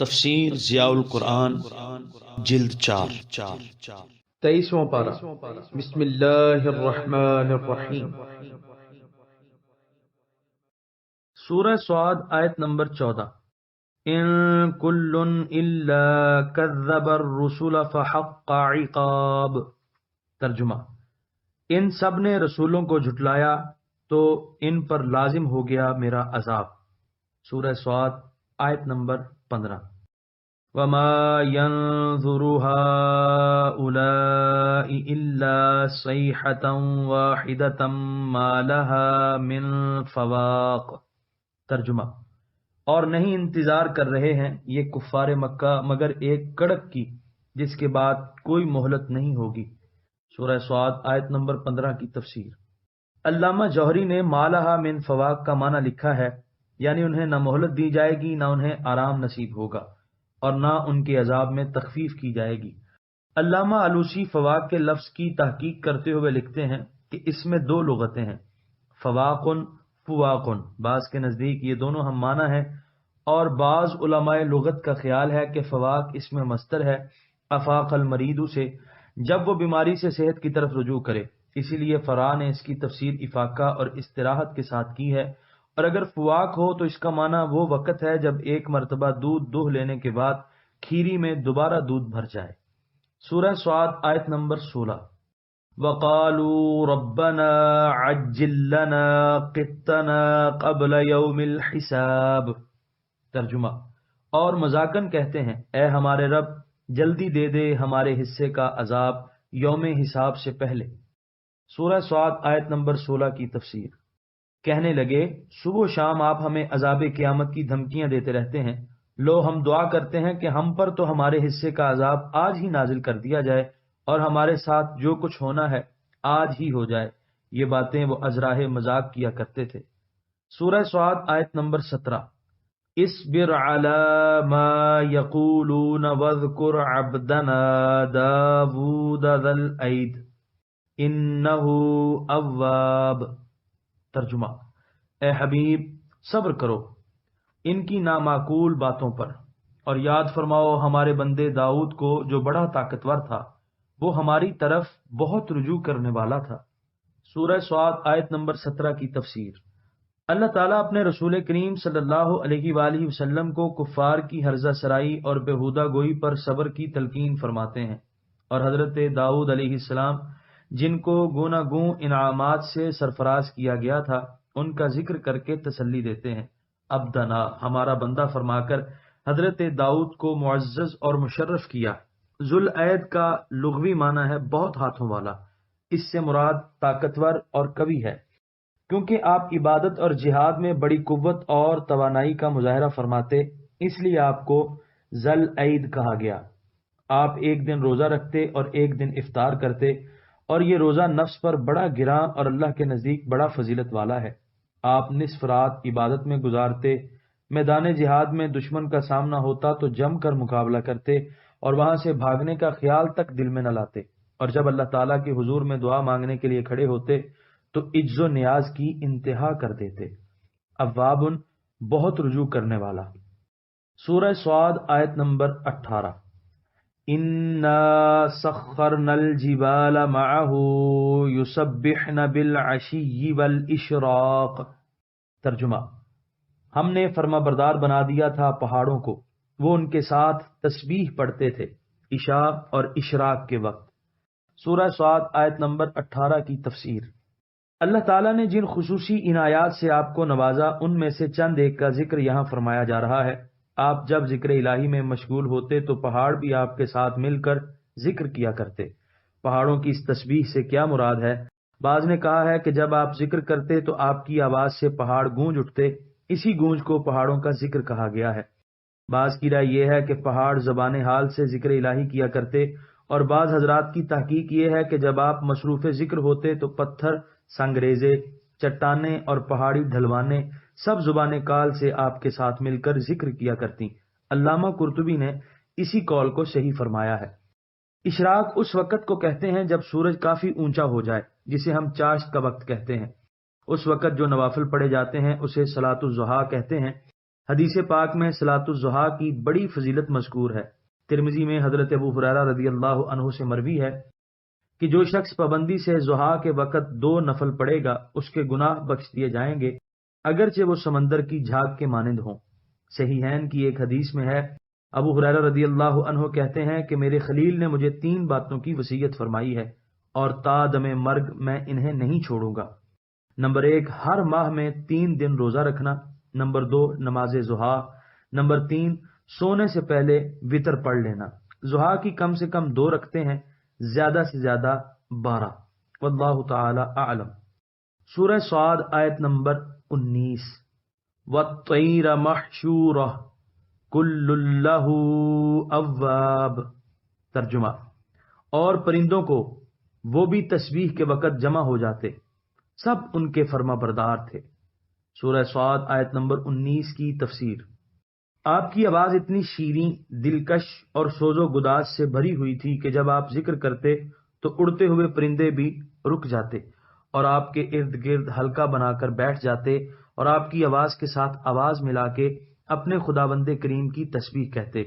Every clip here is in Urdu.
تفسیر ضیاء القرآن جلد 4 23واں پارہ۔ بسم اللہ الرحمن الرحیم۔ سورہ سعد آیت نمبر 14۔ ان کل الا کذب الرسل فحق عقاب۔ ترجمہ: ان سب نے رسولوں کو جھٹلایا تو ان پر لازم ہو گیا میرا عذاب۔ سورہ سعد آیت نمبر 15۔ وَمَا يَنظُرُ هَٰؤُلَاءِ إِلَّا صَيْحَةً وَاحِدَةً مَّا لَهَا مِن فَوَاقٍ۔ ترجمہ: اور نہیں انتظار کر رہے ہیں یہ کفار مکہ مگر ایک کڑک کی جس کے بعد کوئی مہلت نہیں ہوگی۔ سورہ سعد آیت نمبر 15 کی تفسیر۔ علامہ جوہری نے مَا لَهَا مِن فَوَاقٍ کا معنی لکھا ہے، یعنی انہیں نہ مہلت دی جائے گی، نہ انہیں آرام نصیب ہوگا، اور نہ ان کے عذاب میں تخفیف کی جائے گی۔ علامہ آلوسی فواق کے لفظ کی تحقیق کرتے ہوئے لکھتے ہیں کہ اس میں دو لغتیں ہیں، فواقن فواقن۔ بعض کے نزدیک یہ دونوں ہم معنی ہیں، اور بعض علماء لغت کا خیال ہے کہ فواق اس میں مصدر ہے افاق المرید سے، جب وہ بیماری سے صحت کی طرف رجوع کرے، اسی لیے فرا نے اس کی تفسیر افاقہ اور استراحت کے ساتھ کی ہے، اور اگر فواق ہو تو اس کا معنی وہ وقت ہے جب ایک مرتبہ دودھ دوہ لینے کے بعد کھیری میں دوبارہ دودھ بھر جائے۔ سورہ سعد آیت نمبر 16۔ وَقَالُوا رَبَّنَا عَجِّل لَّنَا قِطَّنَا قَبْلَ يَوْمِ الْحِسَابِ۔ ترجمہ: اور مذاقاً کہتے ہیں، اے ہمارے رب جلدی دے دے ہمارے حصے کا عذاب یوم حساب سے پہلے۔ سورہ سعد آیت نمبر 16 کی تفسیر۔ کہنے لگے، صبح و شام آپ ہمیں عذاب قیامت کی دھمکیاں دیتے رہتے ہیں، لو ہم دعا کرتے ہیں کہ ہم پر تو ہمارے حصے کا عذاب آج ہی نازل کر دیا جائے، اور ہمارے ساتھ جو کچھ ہونا ہے آج ہی ہو جائے۔ یہ باتیں وہ ازراہ مذاق کیا کرتے تھے۔ سورہ سعد آیت نمبر 17۔ اصبر علی ما یقولون واذکر عبدنا داود ذا الاید انہ اواب۔ ترجمہ: اے حبیب صبر کرو ان کی نامعقول باتوں پر، اور یاد فرماؤ ہمارے بندے داؤد کو جو بڑا طاقتور تھا، وہ ہماری طرف بہت رجوع کرنے والا تھا۔ سورہ سعد آیت نمبر 17 کی تفسیر۔ اللہ تعالیٰ اپنے رسول کریم صلی اللہ علیہ وآلہ وسلم کو کفار کی ہرزہ سرائی اور بےہودہ گوئی پر صبر کی تلقین فرماتے ہیں، اور حضرت داؤد علیہ السلام جن کو گونا گوں انعامات سے سرفراز کیا گیا تھا ان کا ذکر کر کے تسلی دیتے ہیں۔ عبدنا ہمارا بندہ فرما کر حضرت داؤد کو معزز اور مشرف کیا۔ ذوالعید کا لغوی معنی ہے بہت ہاتھوں والا، اس سے مراد طاقتور اور قوی ہے، کیونکہ آپ عبادت اور جہاد میں بڑی قوت اور توانائی کا مظاہرہ فرماتے، اس لیے آپ کو ذوالعید کہا گیا۔ آپ ایک دن روزہ رکھتے اور ایک دن افطار کرتے، اور یہ روزہ نفس پر بڑا گراں اور اللہ کے نزدیک بڑا فضیلت والا ہے۔ آپ نصف رات عبادت میں گزارتے، میدان جہاد میں دشمن کا سامنا ہوتا تو جم کر مقابلہ کرتے، اور وہاں سے بھاگنے کا خیال تک دل میں نہ لاتے، اور جب اللہ تعالیٰ کے حضور میں دعا مانگنے کے لیے کھڑے ہوتے تو عجز و نیاز کی انتہا کر دیتے۔ اوابن بہت رجوع کرنے والا۔ سورہ سعد آیت نمبر 18۔ اِنَّا سَخَّرْنَا الْجِبَالَ مَعَهُ يُسَبِّحْنَ بِالْعَشِيِّ وَالْإِشْرَاقِ۔ ترجمہ: ہم نے فرما بردار بنا دیا تھا پہاڑوں کو، وہ ان کے ساتھ تسبیح پڑھتے تھے عشاء اور اشراق کے وقت۔ سورہ سعد آیت نمبر 18 کی تفسیر۔ اللہ تعالیٰ نے جن خصوصی عنایات سے آپ کو نوازا ان میں سے چند ایک کا ذکر یہاں فرمایا جا رہا ہے۔ آپ جب ذکر الہی میں مشغول ہوتے تو پہاڑ بھی آپ کے ساتھ مل کر ذکر کیا کرتے۔ پہاڑوں کی اس تسبیح سے کیا مراد ہے؟ بعض نے کہا ہے کہ جب آپ ذکر کرتے تو آپ کی آواز سے پہاڑ گونج اٹھتے، اسی گونج کو پہاڑوں کا ذکر کہا گیا ہے۔ بعض کی رائے یہ ہے کہ پہاڑ زبان حال سے ذکر الہی کیا کرتے، اور بعض حضرات کی تحقیق یہ ہے کہ جب آپ مصروف ذکر ہوتے تو پتھر، سنگریزے، چٹانیں اور پہاڑی ڈھلوانے سب زبان کال سے آپ کے ساتھ مل کر ذکر کیا کرتی۔ علامہ قرطبی نے اسی قول کو صحیح فرمایا ہے۔ اشراق اس وقت کو کہتے ہیں جب سورج کافی اونچا ہو جائے، جسے ہم چاشت کا وقت کہتے ہیں۔ اس وقت جو نوافل پڑھے جاتے ہیں اسے صلاۃ الضحیٰ کہتے ہیں۔ حدیث پاک میں صلاۃ الضحیٰ کی بڑی فضیلت مذکور ہے۔ ترمذی میں حضرت ابو ہریرہ رضی اللہ عنہ سے مروی ہے کہ جو شخص پابندی سے ضحیٰ کے وقت 2 نفل پڑھے گا اس کے گناہ بخش دیے جائیں گے، اگرچہ وہ سمندر کی جھاگ کے مانند ہوں۔ صحیحین کی ایک حدیث میں ہے، ابو ہریرہ رضی اللہ عنہ کہتے ہیں کہ میرے خلیل نے مجھے 3 باتوں کی وصیت فرمائی ہے اور تا دم مرگ میں انہیں نہیں چھوڑوں گا۔ نمبر 1، ہر ماہ میں 3 دن روزہ رکھنا۔ نمبر 2، نماز ضحیٰ۔ نمبر 3، سونے سے پہلے وتر پڑھ لینا۔ ضحیٰ کی کم سے کم 2 رکھتے ہیں، زیادہ سے زیادہ 12۔ واللہ تعالی اعلم۔ سورہ صاد آیت نمبر 19، وَالطَّيْرَ مَحْشُورَةً كُلٌّ لَّهُ أَوَّابٌ۔ ترجمہ، اور پرندوں کو وہ بھی تسبیح کے وقت جمع ہو جاتے، سب ان کے فرما بردار تھے۔ سورہ صاد آیت نمبر 19 کی تفسیر۔ آپ کی آواز اتنی شیریں، دلکش اور سوز و گداز سے بھری ہوئی تھی کہ جب آپ ذکر کرتے تو اڑتے ہوئے پرندے بھی رک جاتے اور آپ کے ارد گرد حلقہ بنا کر بیٹھ جاتے اور آپ کی آواز کے ساتھ آواز ملا کے اپنے خداوند کریم کی تسبیح کہتے۔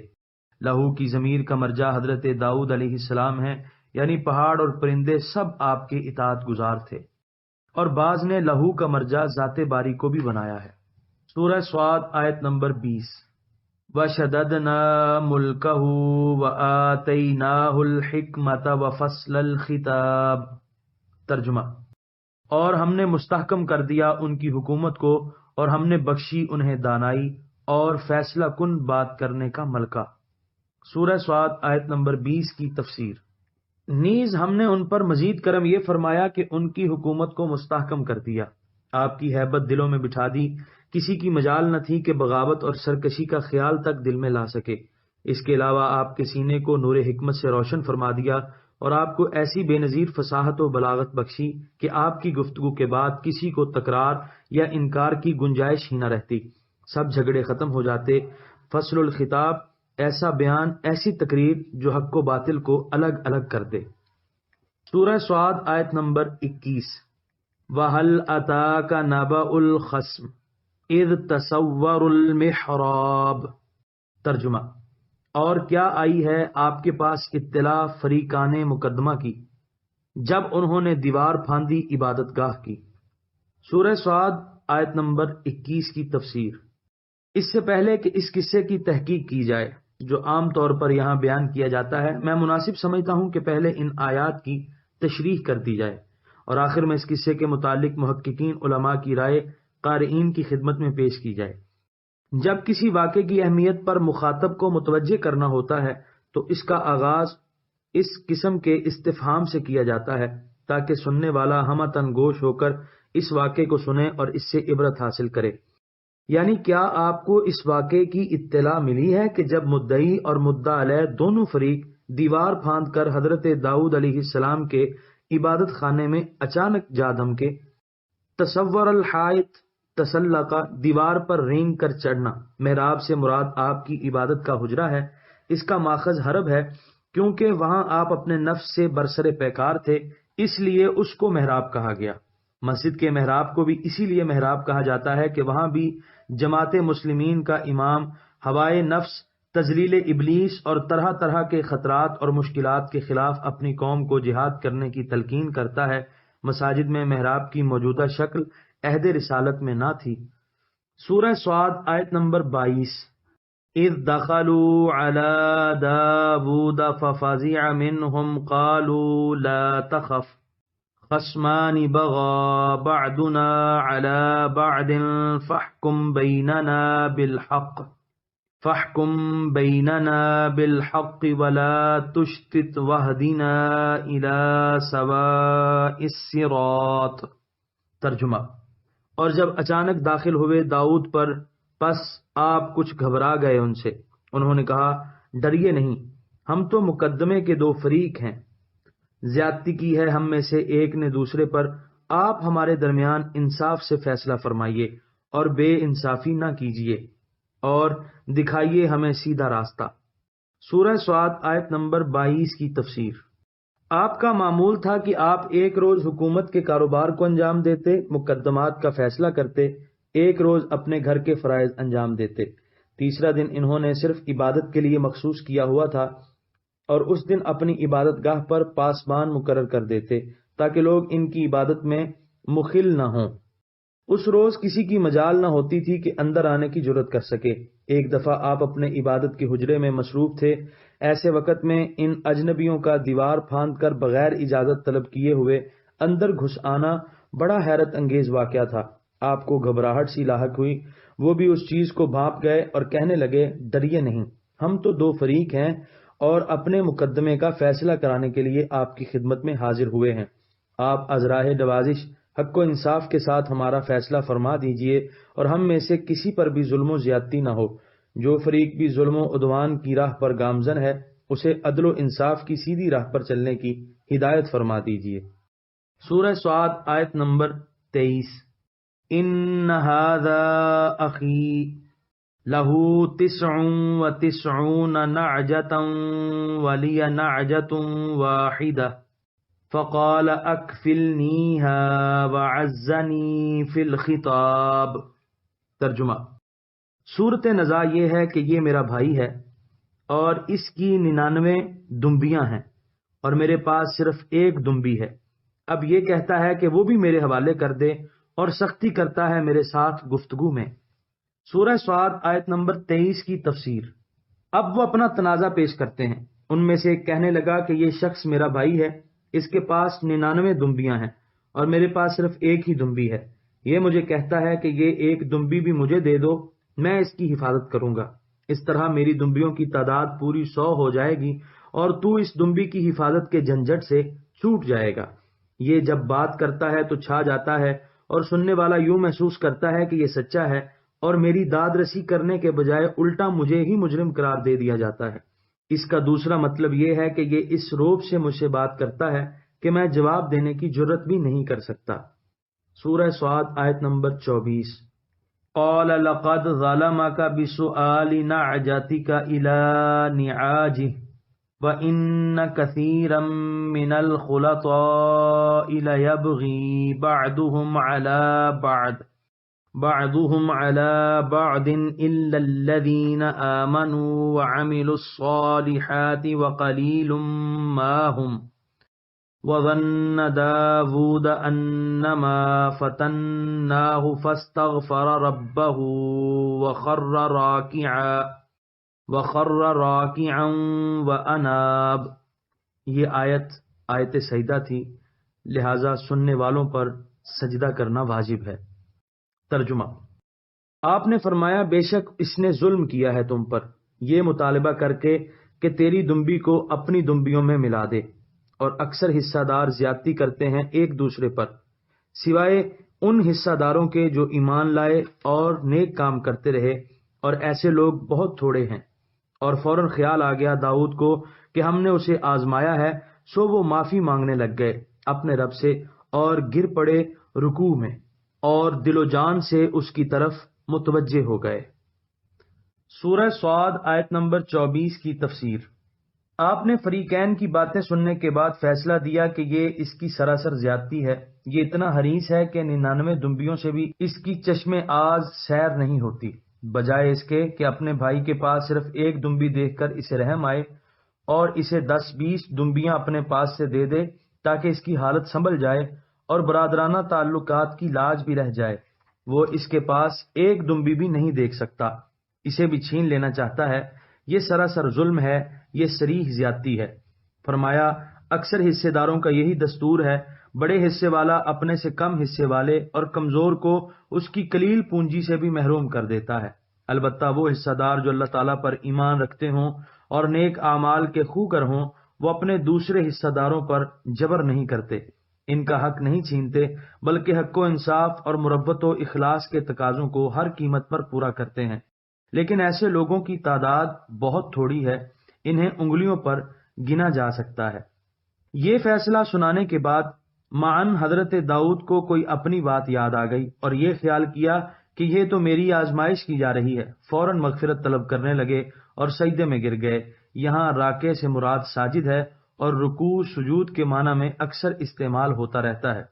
لہو کی ضمیر کا مرجع حضرت داؤد علیہ السلام ہے، یعنی پہاڑ اور پرندے سب آپ کے اطاعت گزار تھے، اور بعض نے لہو کا مرجع ذات باری کو بھی بنایا ہے۔ سورہ صاد آیت نمبر 20، وَشَدَدْنَا مُلْكَهُ وَآتَيْنَاهُ الْحِكْمَةَ وَفَصْلَ الْخِطَابِ۔ ترجمہ، اور ہم نے مستحکم کر دیا ان کی حکومت کو اور ہم نے بخشی انہیں دانائی اور فیصلہ کن بات کرنے کا ملکہ۔ سورہ صاد آیت نمبر 20 کی تفسیر۔ نیز ہم نے ان پر مزید کرم یہ فرمایا کہ ان کی حکومت کو مستحکم کر دیا، آپ کی ہیبت دلوں میں بٹھا دی، کسی کی مجال نہ تھی کہ بغاوت اور سرکشی کا خیال تک دل میں لا سکے۔ اس کے علاوہ آپ کے سینے کو نور حکمت سے روشن فرما دیا اور آپ کو ایسی بے نظیر فصاحت و بلاغت بخشی کہ آپ کی گفتگو کے بعد کسی کو تکرار یا انکار کی گنجائش ہی نہ رہتی، سب جھگڑے ختم ہو جاتے۔ فصل الخطاب، ایسا بیان، ایسی تقریر جو حق و باطل کو الگ الگ کر دے۔ سورہ صاد آیت نمبر 21، وَهَلْ أَتَاكَ نَبَأُ الْخَصْمِ إِذْ تَسَوَّرُوا الْمِحْرَابَ۔ ترجمہ، اور کیا آئی ہے آپ کے پاس اطلاع فریقان مقدمہ کی جب انہوں نے دیوار پھاندی عبادت گاہ کی۔ سورہ صاد آیت نمبر 21 کی تفسیر۔ اس سے پہلے کہ اس قصے کی تحقیق کی جائے جو عام طور پر یہاں بیان کیا جاتا ہے، میں مناسب سمجھتا ہوں کہ پہلے ان آیات کی تشریح کر دی جائے اور آخر میں اس قصے کے متعلق محققین علماء کی رائے قارئین کی خدمت میں پیش کی جائے۔ جب کسی واقعے کی اہمیت پر مخاطب کو متوجہ کرنا ہوتا ہے تو اس کا آغاز اس قسم کے استفہام سے کیا جاتا ہے تاکہ سننے والا ہمہ گوش ہو کر اس واقعے کو سنے اور اس سے عبرت حاصل کرے۔ یعنی کیا آپ کو اس واقعے کی اطلاع ملی ہے کہ جب مدعی اور مدعا علیہ دونوں فریق دیوار پھاند کر حضرت داؤد علیہ السلام کے عبادت خانے میں اچانک جا دھمکے؟ تصور الحائط تسلقہ، دیوار پر رینگ کر چڑھنا۔ محراب سے مراد آپ کی عبادت کا حجرہ ہے، اس کا ماخذ حرب ہے کیونکہ وہاں آپ اپنے نفس سے برسر پیکار تھے، اس لیے اس کو محراب کہا گیا۔ مسجد کے محراب کو بھی اسی لیے محراب کہا جاتا ہے کہ وہاں بھی جماعت مسلمین کا امام ہوائے نفس، تذلیل ابلیس اور طرح طرح کے خطرات اور مشکلات کے خلاف اپنی قوم کو جہاد کرنے کی تلقین کرتا ہے۔ مساجد میں محراب کی موجودہ شکل عہد رسالت میں نہ تھی۔ سورہ صاد آیت نمبر 22، اذ دخلوا على داود ففزع منهم قالوا لا تخف خصمان بغى بعضنا على بعض فاحكم بيننا بالحق ولا تشتت واهدنا الى سواء الصراط۔ ترجمہ، اور جب اچانک داخل ہوئے داؤد پر پس آپ کچھ گھبرا گئے ان سے، انہوں نے کہا ڈریے نہیں، ہم تو مقدمے کے 2 فریق ہیں، زیادتی کی ہے ہم میں سے ایک نے دوسرے پر، آپ ہمارے درمیان انصاف سے فیصلہ فرمائیے اور بے انصافی نہ کیجیے اور دکھائیے ہمیں سیدھا راستہ۔ سورہ صاد آیت نمبر 22 کی تفسیر۔ آپ کا معمول تھا کہ آپ ایک روز حکومت کے کاروبار کو انجام دیتے، مقدمات کا فیصلہ کرتے، ایک روز اپنے گھر کے فرائض انجام دیتے، تیسرا دن انہوں نے صرف عبادت کے لیے مخصوص کیا ہوا تھا اور اس دن اپنی عبادت گاہ پر پاسبان مقرر کر دیتے تاکہ لوگ ان کی عبادت میں مخل نہ ہوں۔ اس روز کسی کی مجال نہ ہوتی تھی کہ اندر آنے کی جرت کر سکے۔ ایک دفعہ آپ اپنے عبادت کے حجرے میں مصروف تھے، ایسے وقت میں ان اجنبیوں کا دیوار پھاند کر بغیر اجازت طلب کیے ہوئے اندر گھس آنا بڑا حیرت انگیز واقعہ تھا۔ آپ کو گھبراہٹ سی لاحق ہوئی، وہ بھی اس چیز کو بھانپ گئے اور کہنے لگے، ڈریے نہیں، ہم تو دو فریق ہیں اور اپنے مقدمے کا فیصلہ کرانے کے لیے آپ کی خدمت میں حاضر ہوئے ہیں۔ آپ از راہ نوازش حق و انصاف کے ساتھ ہمارا فیصلہ فرما دیجئے اور ہم میں سے کسی پر بھی ظلم و زیادتی نہ ہو۔ جو فریق بھی ظلم و عدوان کی راہ پر گامزن ہے اسے عدل و انصاف کی سیدھی راہ پر چلنے کی ہدایت فرما دیجئے۔ سورہ صاد آیت نمبر 23۔ ان ھذا اخی لہ 99 نعجة ولی نعجة واحدة فقال اکفلنیها وعزنی فی الخطاب۔ ترجمہ: صورت نزاع یہ ہے کہ یہ میرا بھائی ہے اور اس کی 99 دمبیاں ہیں اور میرے پاس صرف ایک دمبی ہے۔ اب یہ کہتا ہے کہ وہ بھی میرے حوالے کر دے اور سختی کرتا ہے میرے ساتھ گفتگو میں۔ سورہ صاد آیت نمبر 23 کی تفسیر۔ اب وہ اپنا تنازع پیش کرتے ہیں۔ ان میں سے ایک کہنے لگا کہ یہ شخص میرا بھائی ہے، اس کے پاس 99 دمبیاں ہیں اور میرے پاس صرف ایک ہی دمبی ہے۔ یہ مجھے کہتا ہے کہ یہ ایک دمبی بھی مجھے دے دو، میں اس کی حفاظت کروں گا۔ اس طرح میری دمبیوں کی تعداد پوری 100 ہو جائے گی اور تو اس دمبی کی حفاظت کے جھنجھٹ سے چھوٹ جائے گا۔ یہ جب بات کرتا ہے تو چھا جاتا ہے اور سننے والا یوں محسوس کرتا ہے کہ یہ سچا ہے اور میری داد رسی کرنے کے بجائے الٹا مجھے ہی مجرم قرار دے دیا جاتا ہے۔ اس کا دوسرا مطلب یہ ہے کہ یہ اس روب سے مجھ سے بات کرتا ہے کہ میں جواب دینے کی جرت بھی نہیں کر سکتا۔ سورہ صاد آیت نمبر 24۔ قال لقد ظلمك بسؤال نعجتك إلى نعاجه وإن كثيرا من الخلطاء ليبغي بعضهم على بعض إلا الذين آمنوا وعملوا الصالحات وقليل ما هم وظن داود أنما فتناه فاستغفر ربه وخر راكعا وأناب۔ یہ آیت سجدہ تھی، لہذا سننے والوں پر سجدہ کرنا واجب ہے۔ ترجمہ: آپ نے فرمایا بے شک اس نے ظلم کیا ہے تم پر، یہ مطالبہ کر کے کہ تیری دمبی کو اپنی دمبیوں میں ملا دے، اور اکثر حصہ دار زیادتی کرتے ہیں ایک دوسرے پر سوائے ان حصہ داروں کے جو ایمان لائے اور نیک کام کرتے رہے، اور ایسے لوگ بہت تھوڑے ہیں۔ اور فوراً خیال آ گیا داؤد کو کہ ہم نے اسے آزمایا ہے، سو وہ معافی مانگنے لگ گئے اپنے رب سے اور گر پڑے رکوع میں اور دل و جان سے اس کی طرف متوجہ ہو گئے۔ سورہ صاد آیت نمبر 24 کی تفسیر۔ آپ نے فریقین کی باتیں سننے کے بعد فیصلہ دیا کہ یہ اس کی سراسر زیادتی ہے۔ یہ اتنا حریص ہے کہ 99 دمبیوں سے بھی اس کی چشم آز سیر نہیں ہوتی، بجائے اس کے کہ اپنے بھائی کے پاس صرف ایک دمبی دیکھ کر اسے رحم آئے اور اسے 10-20 دمبیاں اپنے پاس سے دے دے تاکہ اس کی حالت سنبھل جائے اور برادرانہ تعلقات کی لاج بھی رہ جائے۔ وہ اس کے پاس ایک دمبی بھی نہیں دیکھ سکتا، اسے بھی چھین لینا چاہتا ہے۔ یہ سراسر ظلم ہے، یہ صریح زیادتی ہے۔ فرمایا اکثر حصے داروں کا یہی دستور ہے، بڑے حصے والا اپنے سے کم حصے والے اور کمزور کو اس کی قلیل پونجی سے بھی محروم کر دیتا ہے۔ البتہ وہ حصہ دار جو اللہ تعالیٰ پر ایمان رکھتے ہوں اور نیک اعمال کے خوگر ہوں، وہ اپنے دوسرے حصہ داروں پر جبر نہیں کرتے، ان کا حق نہیں چھینتے، بلکہ حق و انصاف اور مروت و اخلاص کے تقاضوں کو ہر قیمت پر پورا کرتے ہیں۔ لیکن ایسے لوگوں کی تعداد بہت تھوڑی ہے، انہیں انگلیوں پر گنا جا سکتا ہے۔ یہ فیصلہ سنانے کے بعد معاً حضرت داؤد کو کوئی اپنی بات یاد آ گئی اور یہ خیال کیا کہ یہ تو میری آزمائش کی جا رہی ہے۔ فوراً مغفرت طلب کرنے لگے اور سجدے میں گر گئے۔ یہاں راکع سے مراد ساجد ہے اور رکوع سجود کے معنی میں اکثر استعمال ہوتا رہتا ہے،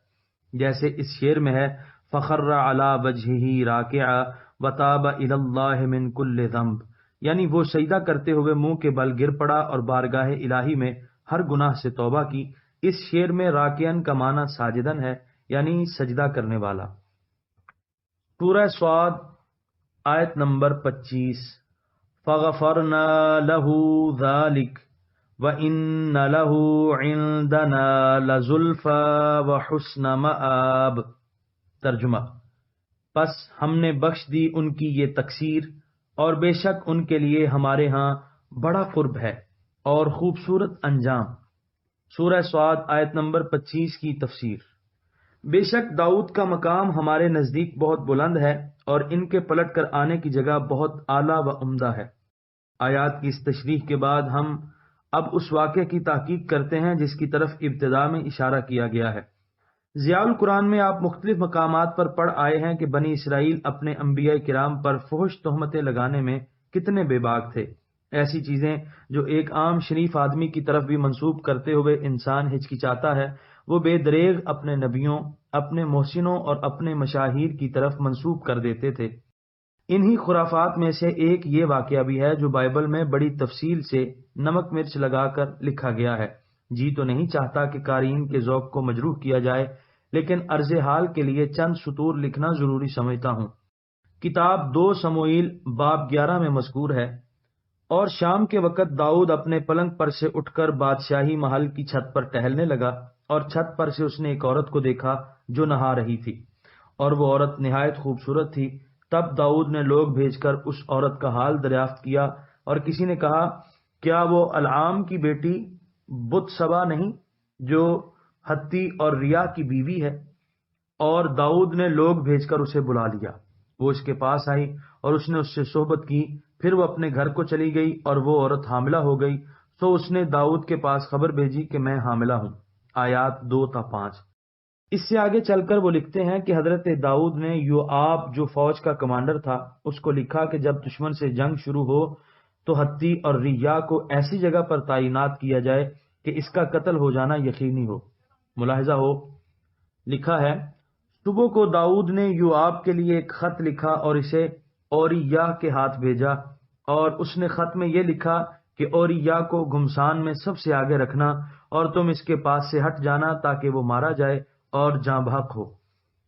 جیسے اس شعر میں ہے فخر علی وجہہ راکعا وتاب الی اللہ من کل ذنب، یعنی وہ سجدہ کرتے ہوئے منہ کے بل گر پڑا اور بارگاہ الہی میں ہر گناہ سے توبہ کی۔ اس شعر میں راکعن کا معنی ساجدن ہے، یعنی سجدہ کرنے والا۔ سورہ صاد آیت نمبر 25، فغفرنا له ذلك وَإِنَّ لَهُ عِندَنَا لَزُلْفَىٰ وَحُسْنَ مَآب۔ ترجمہ، پس ہم نے بخش دی ان کی یہ تقصیر، اور بے شک ان کے لیے ہمارے ہاں بڑا قرب ہے اور خوبصورت انجام۔ سورہ صاد آیت نمبر 25 کی تفسیر۔ بے شک داؤد کا مقام ہمارے نزدیک بہت بلند ہے، اور ان کے پلٹ کر آنے کی جگہ بہت اعلیٰ و عمدہ ہے۔ آیات کی اس تشریح کے بعد ہم اب اس واقعے کی تحقیق کرتے ہیں جس کی طرف ابتدا میں اشارہ کیا گیا ہے۔ ضیاء القرآن میں آپ مختلف مقامات پر پڑھ آئے ہیں کہ بنی اسرائیل اپنے انبیاء کرام پر فحش تہمتیں لگانے میں کتنے بے باک تھے۔ ایسی چیزیں جو ایک عام شریف آدمی کی طرف بھی منسوب کرتے ہوئے انسان ہچکچاتا ہے، وہ بے دریغ اپنے نبیوں، اپنے محسنوں اور اپنے مشاہیر کی طرف منسوب کر دیتے تھے۔ انہی خرافات میں سے ایک یہ واقعہ بھی ہے جو بائبل میں بڑی تفصیل سے نمک مرچ لگا کر لکھا گیا ہے۔ جی تو نہیں چاہتا کہ قارئین کے ذوق کو مجروح کیا جائے، لیکن عرض حال کے لیے چند سطور لکھنا ضروری سمجھتا ہوں۔ کتاب 2 سموئیل باب 11 میں مذکور ہے، اور شام کے وقت داؤد اپنے پلنگ پر سے اٹھ کر بادشاہی محل کی چھت پر ٹہلنے لگا، اور چھت پر سے اس نے ایک عورت کو دیکھا جو نہا رہی تھی، اور وہ عورت نہایت خوبصورت تھی۔ تب داؤد نے لوگ بھیج کر اس عورت کا حال دریافت کیا، اور کسی نے کہا، کیا وہ العام کی بیٹی بت سبا نہیں جو ہتی اور ریا کی بیوی ہے؟ اور داؤد نے لوگ بھیج کر اسے بلا لیا۔ وہ اس کے پاس آئی اور اس نے اس سے صحبت کی، پھر وہ اپنے گھر کو چلی گئی اور وہ عورت حاملہ ہو گئی، تو اس نے داؤد کے پاس خبر بھیجی کہ میں حاملہ ہوں۔ آیات 2 تا 5۔ اس سے آگے چل کر وہ لکھتے ہیں کہ حضرت داؤد نے یوآب جو فوج کا کمانڈر تھا اس کو لکھا کہ جب دشمن سے جنگ شروع ہو تو ہتی اور ریا کو ایسی جگہ پر تعینات کیا جائے کہ اس کا قتل ہو جانا یقینی ہو۔ ملاحظہ ہو، لکھا ہے، صبح کو داؤد نے یوآب کے لیے ایک خط لکھا اور اسے اوریا کے ہاتھ بھیجا، اور اس نے خط میں یہ لکھا کہ اوریا کو گھمسان میں سب سے آگے رکھنا، اور تم اس کے پاس سے ہٹ جانا تاکہ وہ مارا جائے اور جاں بحق ہو۔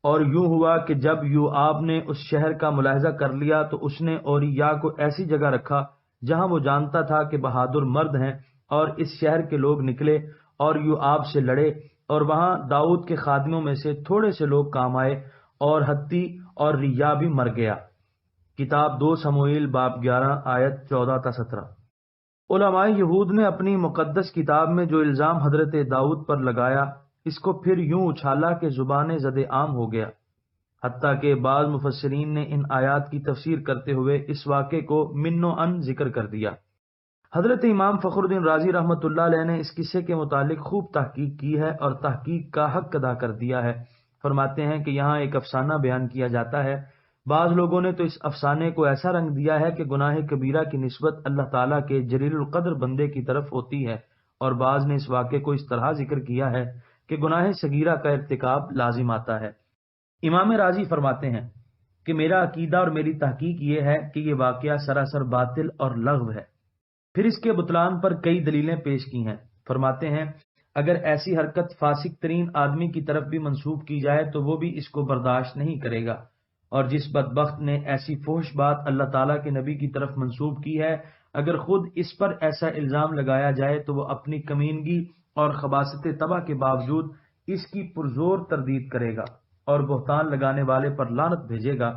اور یوں ہوا کہ جب یوآب نے اس شہر کا ملاحظہ کر لیا تو اس نے اوریا کو ایسی جگہ رکھا جہاں وہ جانتا تھا کہ بہادر مرد ہیں، اور اس شہر کے لوگ نکلے اور یوآب سے لڑے، اور وہاں داؤد کے خادموں میں سے تھوڑے سے لوگ کام آئے، اور ہتی اور ریا بھی مر گیا۔ کتاب 2 سموئیل باب 11 آیت 14 تا 17۔ علماء یہود نے اپنی مقدس کتاب میں جو الزام حضرت داؤد پر لگایا اس کو پھر یوں اچھالا کہ زبان زد عام ہو گیا، حتیٰ کہ بعض مفسرین نے ان آیات کی تفسیر کرتے ہوئے اس واقعے کو من و ان ذکر کر دیا۔ حضرت امام فخر الدین رازی رحمۃ اللہ علیہ نے اس قصے کے متعلق خوب تحقیق کی ہے اور تحقیق کا حق ادا کر دیا ہے۔ فرماتے ہیں کہ یہاں ایک افسانہ بیان کیا جاتا ہے۔ بعض لوگوں نے تو اس افسانے کو ایسا رنگ دیا ہے کہ گناہ کبیرہ کی نسبت اللہ تعالیٰ کے جلیل القدر بندے کی طرف ہوتی ہے، اور بعض نے اس واقعے کو اس طرح ذکر کیا ہے کہ گناہ صغیرہ کا ارتکاب لازم آتا ہے۔ امام رازی فرماتے ہیں کہ میرا عقیدہ اور میری تحقیق یہ ہے کہ یہ واقعہ سراسر باطل اور لغو ہے۔ پھر اس کے بطلان پر کئی دلیلیں پیش کی ہیں۔ فرماتے ہیں اگر ایسی حرکت فاسق ترین آدمی کی طرف بھی منسوب کی جائے تو وہ بھی اس کو برداشت نہیں کرے گا، اور جس بدبخت نے ایسی فحش بات اللہ تعالیٰ کے نبی کی طرف منسوب کی ہے، اگر خود اس پر ایسا الزام لگایا جائے تو وہ اپنی کمینگی اور خباثت طبع کے باوجود اس کی پرزور تردید کرے گا اور بہتان لگانے والے پر لعنت بھیجے گا۔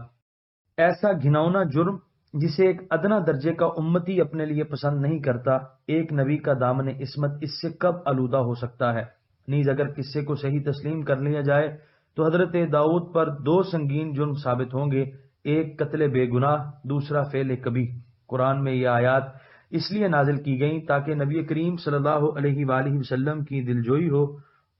ایسا گھناؤنا جرم جسے ایک ادنا درجے کا امتی اپنے لیے پسند نہیں کرتا، ایک نبی کا دامن عصمت اس سے کب آلودہ ہو سکتا ہے؟ نیز اگر قصے کو صحیح تسلیم کر لیا جائے تو حضرت داؤد پر 2 سنگین جرم ثابت ہوں گے، ایک قتل بے گناہ، دوسرا فعل کبیح۔ قرآن میں یہ آیات اس لیے نازل کی گئیں تاکہ نبی کریم صلی اللہ علیہ وآلہ وسلم کی دلجوئی ہو،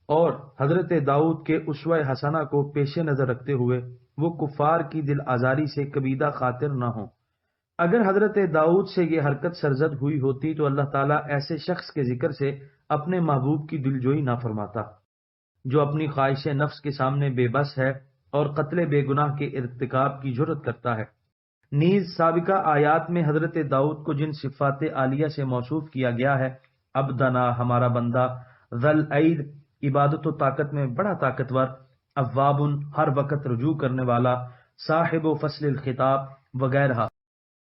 اور حضرت داؤد کے اسوہ حسنہ کو پیش نظر رکھتے ہوئے وہ کفار کی دل آزاری سے کبیدہ خاطر نہ ہوں۔ اگر حضرت داؤد سے یہ حرکت سرزد ہوئی ہوتی تو اللہ تعالیٰ ایسے شخص کے ذکر سے اپنے محبوب کی دلجوئی نہ فرماتا جو اپنی خواہش نفس کے سامنے بے بس ہے اور قتل بے گناہ کے ارتکاب کی جرت کرتا ہے۔ نیز سابقہ آیات میں حضرت داؤد کو جن صفات عالیہ سے موصوف کیا گیا ہے، عبدنا ہمارا بندہ، ذل عید عبادت و طاقت میں بڑا طاقتور، اواب ہر وقت رجوع کرنے والا، صاحب و فصل الخطاب وغیرہ۔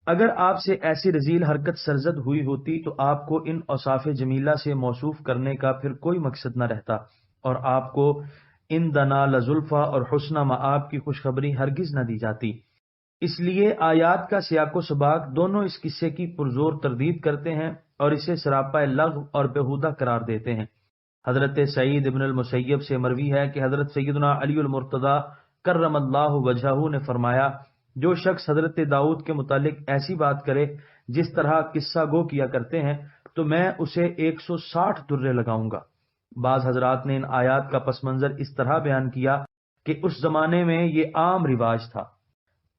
اگر آپ سے ایسی رذیل حرکت سرزد ہوئی ہوتی تو آپ کو ان اوصاف جمیلہ سے موصوف کرنے کا پھر کوئی مقصد نہ رہتا، اور آپ کو ان دنا لزلفا اور حسن مآب کی خوشخبری ہرگز نہ دی جاتی۔ اس لیے آیات کا سیاق و سباق دونوں اس قصے کی پرزور تردید کرتے ہیں اور اسے سراپا لغو اور بیہودہ قرار دیتے ہیں۔ حضرت سعید ابن المسیب سے مروی ہے کہ حضرت سیدنا علی المرتضی کرم اللہ وجہہ نے فرمایا، جو شخص حضرت داؤد کے متعلق ایسی بات کرے جس طرح قصہ گو کیا کرتے ہیں تو میں اسے 160 درے لگاؤں گا۔ بعض حضرات نے ان آیات کا پس منظر اس طرح بیان کیا کہ اس زمانے میں یہ عام رواج تھا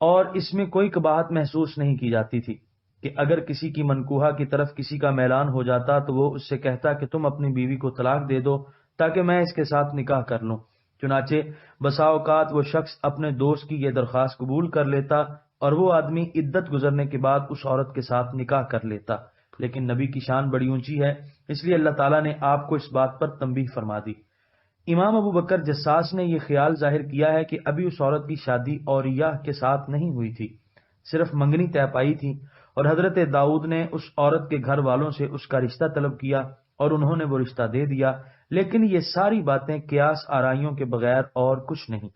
اور اس میں کوئی قباحت محسوس نہیں کی جاتی تھی کہ اگر کسی کی منکوحہ کی طرف کسی کا میلان ہو جاتا تو وہ اس سے کہتا کہ تم اپنی بیوی کو طلاق دے دو تاکہ میں اس کے ساتھ نکاح کر لوں۔ چنانچہ بسا اوقات وہ شخص اپنے دوست کی یہ درخواست قبول کر لیتا اور وہ آدمی عدت گزرنے کے بعد اس عورت کے ساتھ نکاح کر لیتا، لیکن نبی کی شان بڑی اونچی ہے، اس لیے اللہ تعالیٰ نے آپ کو اس بات پر تنبیہ فرما دی۔ امام ابو بکر جساس نے یہ خیال ظاہر کیا ہے کہ ابھی اس عورت کی شادی اوریہ کے ساتھ نہیں ہوئی تھی، صرف منگنی طے پائی تھی، اور حضرت داؤد نے اس عورت کے گھر والوں سے اس کا رشتہ طلب کیا اور انہوں نے وہ رشتہ دے دیا، لیکن یہ ساری باتیں قیاس آرائیوں کے بغیر اور کچھ نہیں۔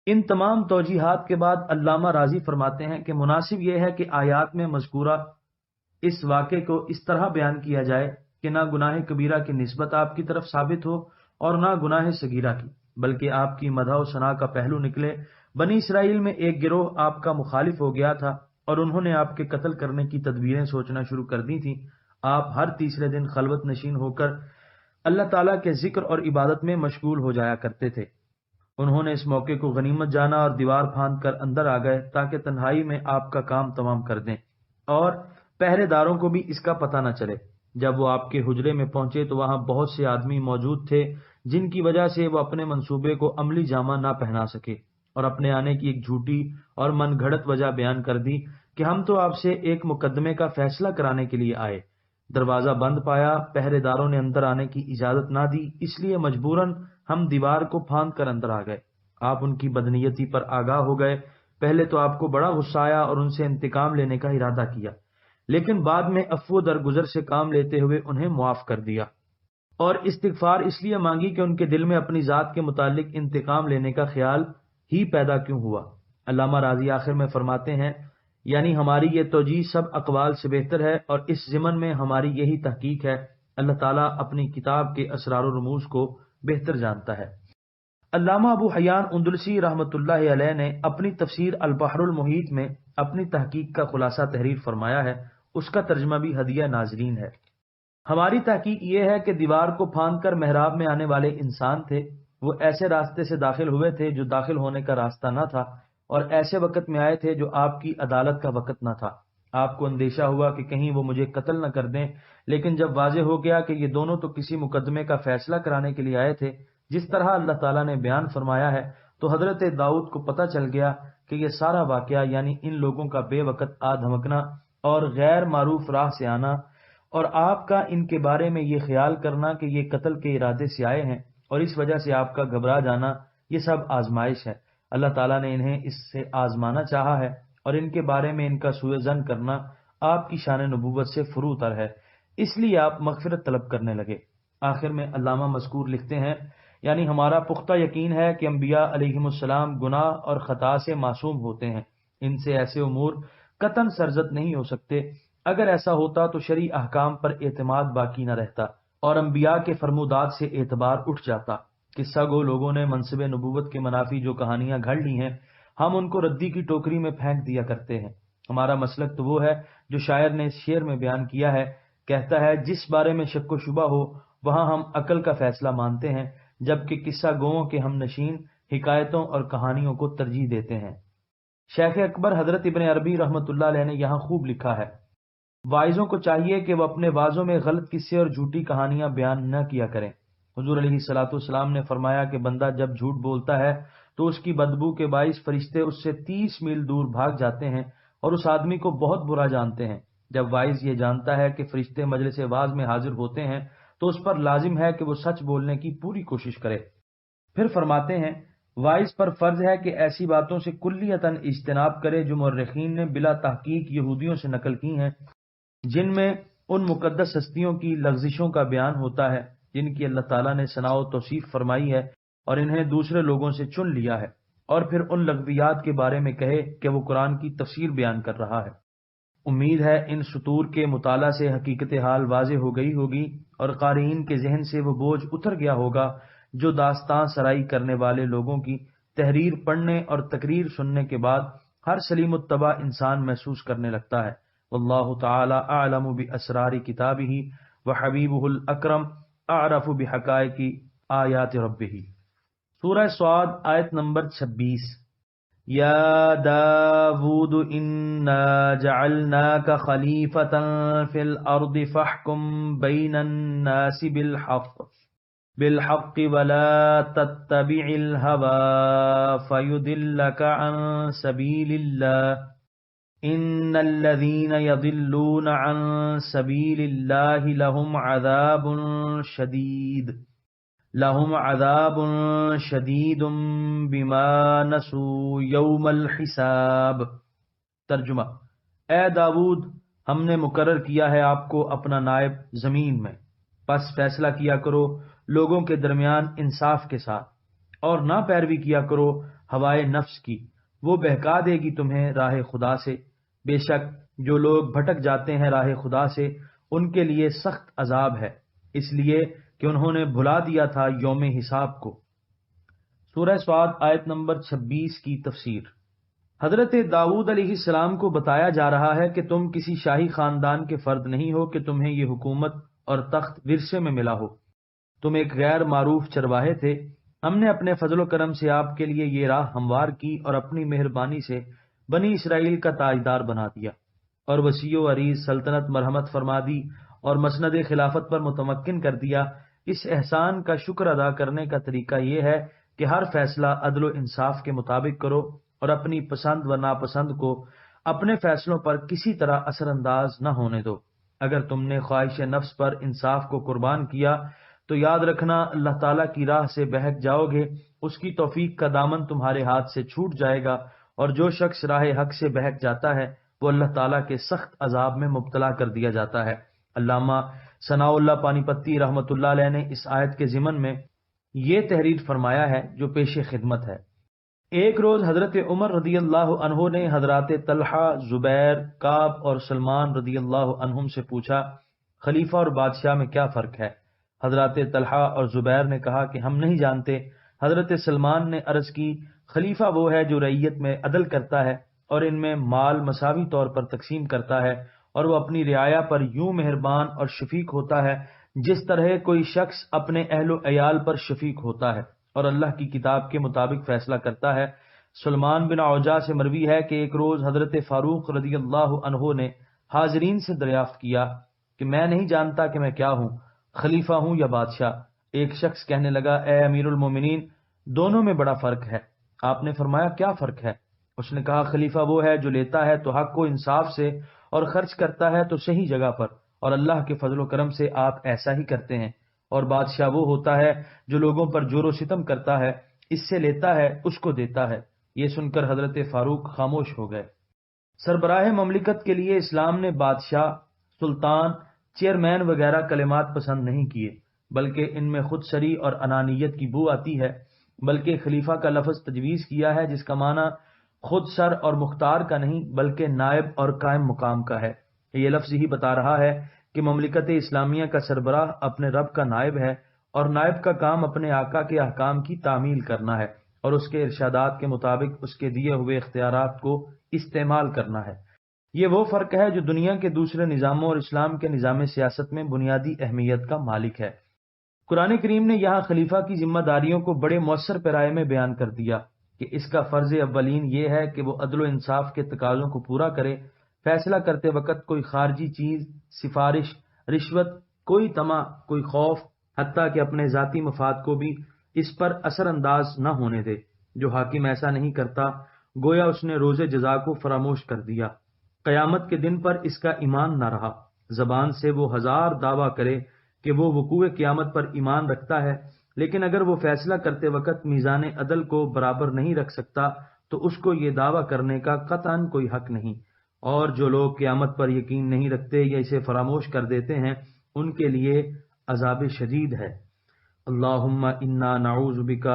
ان تمام توجیحات کے بعد علامہ راضی فرماتے ہیں کہ مناسب یہ ہے کہ آیات میں مذکورہ اس واقعے کو اس طرح بیان کیا جائے کہ نہ گناہ کبیرہ کی نسبت آپ کی طرف ثابت ہو اور نہ گناہ صغیرہ کی، بلکہ آپ کی مدح و ثنا کا پہلو نکلے۔ بنی اسرائیل میں ایک گروہ آپ کا مخالف ہو گیا تھا اور انہوں نے آپ کے قتل کرنے کی تدبیریں سوچنا شروع کر دی تھیں۔ آپ ہر تیسرے دن خلوت نشین ہو کر اللہ تعالیٰ کے ذکر اور عبادت میں مشغول ہو جایا کرتے تھے۔ انہوں نے اس موقع کو غنیمت جانا اور دیوار پھاند کر اندر آ گئے تاکہ تنہائی میں آپ کا کام تمام کر دیں اور پہرے داروں کو بھی اس کا پتہ نہ چلے۔ جب وہ آپ کے حجرے میں پہنچے تو وہاں بہت سے آدمی موجود تھے جن کی وجہ سے وہ اپنے منصوبے کو عملی جامہ نہ پہنا سکے، اور اپنے آنے کی ایک جھوٹی اور من گھڑت وجہ بیان کر دی کہ ہم تو آپ سے ایک مقدمے کا فیصلہ کرانے کے لیے آئے۔ دروازہ بند پایا، پہرے داروں نے اندر آنے کی اجازت نہ دی، اس لیے مجبوراً ہم دیوار کو پھاند کر اندر آ گئے۔ آپ ان کی بدنیتی پر آگاہ ہو گئے۔ پہلے تو آپ کو بڑا غصہ آیا اور ان سے انتقام لینے کا ارادہ کیا، لیکن بعد میں عفو درگزر سے کام لیتے ہوئے انہیں معاف کر دیا اور استغفار اس لیے مانگی کہ ان کے دل میں اپنی ذات کے متعلق انتقام لینے کا خیال ہی پیدا کیوں ہوا۔ علامہ راضی آخر میں فرماتے ہیں، یعنی ہماری یہ توجیہ سب اقوال سے بہتر ہے اور اس ضمن میں ہماری یہی تحقیق ہے، اللہ تعالیٰ اپنی کتاب کے اسرار و رموز کو بہتر جانتا ہے۔ علامہ ابو حیان اندلسی رحمۃ اللہ علیہ نے اپنی تفسیر البحر المحیط میں اپنی تحقیق کا خلاصہ تحریر فرمایا ہے، اس کا ترجمہ بھی ہدیہ ناظرین ہے۔ ہماری تحقیق یہ ہے کہ دیوار کو پھاند کر محراب میں آنے والے انسان تھے، وہ ایسے راستے سے داخل ہوئے تھے جو داخل ہونے کا راستہ نہ تھا، اور ایسے وقت میں آئے تھے جو آپ کی عدالت کا وقت نہ تھا۔ آپ کو اندیشہ ہوا کہ کہیں وہ مجھے قتل نہ کر دیں، لیکن جب واضح ہو گیا کہ یہ دونوں تو کسی مقدمے کا فیصلہ کرانے کے لیے آئے تھے جس طرح اللہ تعالیٰ نے بیان فرمایا ہے، تو حضرت داؤد کو پتہ چل گیا کہ یہ سارا واقعہ یعنی ان لوگوں کا بے وقت آ دھمکنا اور غیر معروف راہ سے آنا اور آپ کا ان کے بارے میں یہ خیال کرنا کہ یہ قتل کے ارادے سے آئے ہیں اور اس وجہ سے آپ کا گھبرا جانا، یہ سب آزمائش ہے۔ اللہ تعالیٰ نے انہیں اس سے آزمانا چاہا ہے اور ان کے بارے میں ان کا سوء ظن کرنا آپ کی شان نبوت سے فرو تر ہے، اس لیے آپ مغفرت طلب کرنے لگے۔ آخر میں علامہ مذکور لکھتے ہیں، یعنی ہمارا پختہ یقین ہے کہ انبیاء علیہم السلام گناہ اور خطا سے معصوم ہوتے ہیں، ان سے ایسے امور قطعاً سرزد نہیں ہو سکتے۔ اگر ایسا ہوتا تو شرعی احکام پر اعتماد باقی نہ رہتا اور انبیاء کے فرمودات سے اعتبار اٹھ جاتا۔ قصہ گو لوگوں نے منصب نبوت کے منافی جو کہانیاں گھڑ لی ہیں، ہم ان کو ردی کی ٹوکری میں پھینک دیا کرتے ہیں۔ ہمارا مسلک تو وہ ہے جو شاعر نے اس شعر میں بیان کیا ہے، کہتا ہے، جس بارے میں شک و شبہ ہو وہاں ہم عقل کا فیصلہ مانتے ہیں، جبکہ قصہ گوؤں کے ہم نشین حکایتوں اور کہانیوں کو ترجیح دیتے ہیں۔ شیخ اکبر حضرت ابن عربی رحمۃ اللہ علیہ نے یہاں خوب لکھا ہے، واعظوں کو چاہیے کہ وہ اپنے وعظوں میں غلط قصے اور جھوٹی کہانیاں بیان نہ کیا کریں۔ حضور علیہ الصلوۃ والسلام نے فرمایا کہ بندہ جب جھوٹ بولتا ہے تو اس کی بدبو کے باعث فرشتے اس سے 30 میل دور بھاگ جاتے ہیں اور اس آدمی کو بہت برا جانتے ہیں۔ جب وائز یہ جانتا ہے کہ فرشتے مجلس واعظ میں حاضر ہوتے ہیں تو اس پر لازم ہے کہ وہ سچ بولنے کی پوری کوشش کرے۔ پھر فرماتے ہیں وائز پر فرض ہے کہ ایسی باتوں سے کلیتاً اجتناب کرے جو مورخین نے بلا تحقیق یہودیوں سے نقل کی ہیں، جن میں ان مقدس ہستیوں کی لغزشوں کا بیان ہوتا ہے جن کی اللہ تعالیٰ نے ثنا و توصیف فرمائی ہے اور انہیں دوسرے لوگوں سے چن لیا ہے، اور پھر ان لغویات کے بارے میں کہے کہ وہ قرآن کی تفسیر بیان کر رہا ہے۔ امید ہے ان سطور کے مطالعہ سے حقیقت حال واضح ہو گئی ہوگی اور قارئین کے ذہن سے وہ بوجھ اتر گیا ہوگا جو داستان سرائی کرنے والے لوگوں کی تحریر پڑھنے اور تقریر سننے کے بعد ہر سلیم الطبع انسان محسوس کرنے لگتا ہے۔ واللہ تعالی اعلم باسرار کتابہ وحبیبہ الاکرم اعرف بحقائق آیات ربہ۔ سورہ صاد آیت نمبر 26۔ یا داود انا جعلناک خلیفۃ فی الارض فاحکم بین الناس بالحق ولا تتبع الهوى فيضلك عن سبيل الله ان الذين يضلون عن سبيل الله لهم عذاب شدید بما نسوا یوم الحساب۔ ترجمہ: اے داود، ہم نے مقرر کیا ہے آپ کو اپنا نائب زمین میں، پس فیصلہ کیا کرو لوگوں کے درمیان انصاف کے ساتھ، اور نہ پیروی کیا کرو ہوائے نفس کی، وہ بہکا دے گی تمہیں راہ خدا سے۔ بے شک جو لوگ بھٹک جاتے ہیں راہ خدا سے ان کے لیے سخت عذاب ہے، اس لیے کہ انہوں نے بھلا دیا تھا یوم حساب کو۔ سورہ صاد آیت نمبر 26 کی تفسیر۔ حضرت داؤد علیہ السلام کو بتایا جا رہا ہے کہ تم کسی شاہی خاندان کے فرد نہیں ہو کہ تمہیں یہ حکومت اور تخت ورثے میں ملا ہو، تم ایک غیر معروف چرواہے تھے۔ ہم نے اپنے فضل و کرم سے آپ کے لیے یہ راہ ہموار کی اور اپنی مہربانی سے بنی اسرائیل کا تاجدار بنا دیا، اور وسیع و عریض سلطنت مرحمت فرما دی اور مسند خلافت پر متمکن کر دیا۔ اس احسان کا شکر ادا کرنے کا طریقہ یہ ہے کہ ہر فیصلہ عدل و انصاف کے مطابق کرو اور اپنی پسند و ناپسند کو اپنے فیصلوں پر کسی طرح اثر انداز نہ ہونے دو۔ اگر تم نے خواہش نفس پر انصاف کو قربان کیا تو یاد رکھنا اللہ تعالیٰ کی راہ سے بہک جاؤ گے، اس کی توفیق کا دامن تمہارے ہاتھ سے چھوٹ جائے گا، اور جو شخص راہ حق سے بہک جاتا ہے وہ اللہ تعالیٰ کے سخت عذاب میں مبتلا کر دیا جاتا ہے۔ علامہ ثناء اللہ پانی پتی رحمۃ اللہ علیہ نے اس آیت کے ضمن میں یہ تحریر فرمایا ہے جو پیش خدمت ہے۔ ایک روز حضرت عمر رضی اللہ عنہ نے حضرات طلحہ، زبیر، کعب اور سلمان رضی اللہ عنہم سے پوچھا، خلیفہ اور بادشاہ میں کیا فرق ہے؟ حضرات طلحہ اور زبیر نے کہا کہ ہم نہیں جانتے۔ حضرت سلمان نے عرض کی، خلیفہ وہ ہے جو رعیت میں عدل کرتا ہے اور ان میں مال مساوی طور پر تقسیم کرتا ہے، اور وہ اپنی رعایا پر یوں مہربان اور شفیق ہوتا ہے جس طرح کوئی شخص اپنے اہل و عیال پر شفیق ہوتا ہے، اور اللہ کی کتاب کے مطابق فیصلہ کرتا ہے۔ سلمان بن عوجہ سے مروی ہے کہ ایک روز حضرت فاروق رضی اللہ عنہ نے حاضرین سے دریافت کیا کہ میں نہیں جانتا کہ میں کیا ہوں، خلیفہ ہوں یا بادشاہ۔ ایک شخص کہنے لگا، اے امیر المومنین، دونوں میں بڑا فرق ہے۔ آپ نے فرمایا، کیا فرق ہے؟ اس نے کہا، خلیفہ وہ ہے جو لیتا ہے تو حق و انصاف سے اور خرچ کرتا ہے تو صحیح جگہ پر، اور اللہ کے فضل و کرم سے آپ ایسا ہی کرتے ہیں، اور بادشاہ وہ ہوتا ہے جو لوگوں پر جور و ستم کرتا ہے، اس سے لیتا ہے اس کو دیتا ہے۔ یہ سن کر حضرت فاروق خاموش ہو گئے۔ سربراہ مملکت کے لیے اسلام نے بادشاہ، سلطان، چیئرمین وغیرہ کلمات پسند نہیں کیے، بلکہ ان میں خود سری اور انانیت کی بو آتی ہے، بلکہ خلیفہ کا لفظ تجویز کیا ہے جس کا معنی خود سر اور مختار کا نہیں بلکہ نائب اور قائم مقام کا ہے۔ یہ لفظ ہی بتا رہا ہے کہ مملکت اسلامیہ کا سربراہ اپنے رب کا نائب ہے، اور نائب کا کام اپنے آقا کے احکام کی تعمیل کرنا ہے اور اس کے ارشادات کے مطابق اس کے دیے ہوئے اختیارات کو استعمال کرنا ہے۔ یہ وہ فرق ہے جو دنیا کے دوسرے نظاموں اور اسلام کے نظام سیاست میں بنیادی اہمیت کا مالک ہے۔ قرآن کریم نے یہاں خلیفہ کی ذمہ داریوں کو بڑے مؤثر پیرائے میں بیان کر دیا کہ اس کا فرض اولین یہ ہے کہ وہ عدل و انصاف کے تقاضوں کو پورا کرے، فیصلہ کرتے وقت کوئی خارجی چیز، سفارش، رشوت، کوئی طمع، کوئی خوف، حتیٰ کہ اپنے ذاتی مفاد کو بھی اس پر اثر انداز نہ ہونے دے۔ جو حاکم ایسا نہیں کرتا گویا اس نے روز جزا کو فراموش کر دیا۔ قیامت کے دن پر اس کا ایمان نہ رہا۔ زبان سے وہ ہزار دعویٰ کرے کہ وہ وقوع قیامت پر ایمان رکھتا ہے، لیکن اگر وہ فیصلہ کرتے وقت میزان عدل کو برابر نہیں رکھ سکتا تو اس کو یہ دعویٰ کرنے کا قطعاً کوئی حق نہیں۔ اور جو لوگ قیامت پر یقین نہیں رکھتے یا اسے فراموش کر دیتے ہیں ان کے لیے عذاب شدید ہے۔ اللہم انا نعوذ بک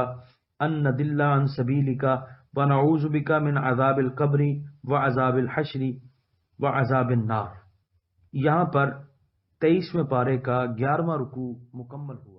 ان نضل عن سبیلک ونعوذ بک من عذاب القبر وعذاب الحشر وعذاب النار۔ یہاں پر 23ویں پارے کا 11واں رکوع مکمل ہوا۔